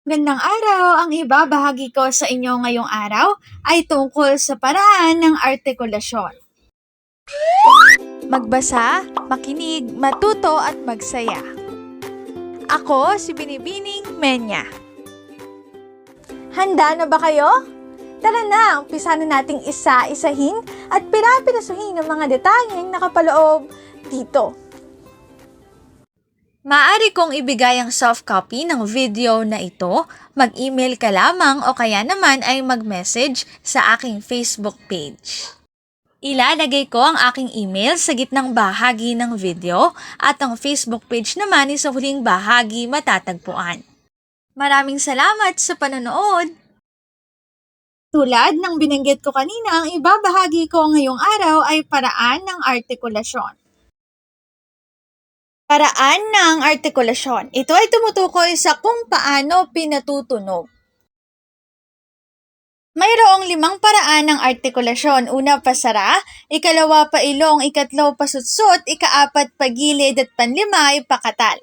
Gandang araw! Ang ibabahagi ko sa inyo ngayong araw ay tungkol sa paraan ng artikulasyon. Magbasa, makinig, matuto at magsaya. Ako si Binibining Menya. Handa na ba kayo? Tara na, umpisa na nating isa-isahin at pirapirasuhin ang mga detalyeng nakapaloob dito. Maaari kong ibigay ang soft copy ng video na ito, mag-email ka lamang o kaya naman ay mag-message sa aking Facebook page. Ilalagay ko ang aking email sa gitnang bahagi ng video at ang Facebook page naman ay sa huling bahagi matatagpuan. Maraming salamat sa panonood! Tulad ng binanggit ko kanina, ang ibabahagi ko ngayong araw ay paraan ng artikulasyon. Paraan ng artikulasyon. Ito ay tumutukoy sa kung paano pinatutunog. Mayroong 5 paraan ng artikulasyon. Una, pasara. Ikalawa, pailong. Ikatlo, pasutsot. Ikaapat, pagilid. At panlima ay pakatal.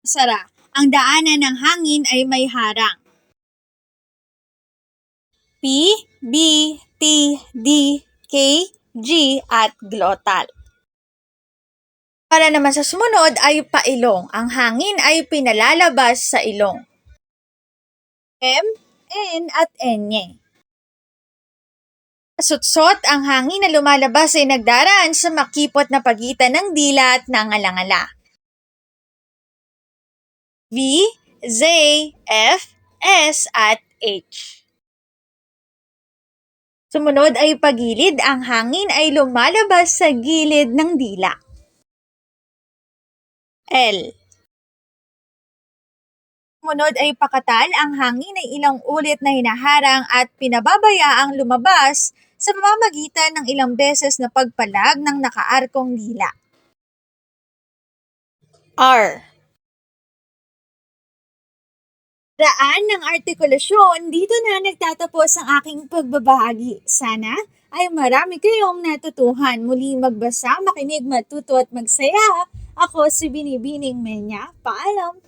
Pasara. Ang daanan ng hangin ay may harang. P, B, T, D, K, G at glottal. Para naman sa sumunod ay pailong. Ang hangin ay pinalalabas sa ilong. M, N at N. Pasutsot, ang hangin na lumalabas ay nagdaraan sa makipot na pagitan ng dila at nangalangala. V, Z, F, S at H. Sumunod ay pagilid, ang hangin ay lumalabas sa gilid ng dila. L. Sumunod ay pakatal, ang hangin ay ilang ulit na hinaharang at pinababayaang lumabas sa pamamagitan ng ilang beses na pagpalag ng nakaarkong dila. R. Paraan ng artikulasyon, dito na nagtatapos ang aking pagbabahagi. Sana ay marami kayong natutuhan. Muli magbasa, makinig, matuto at magsaya. Ako si Binibining Menya. Paalam!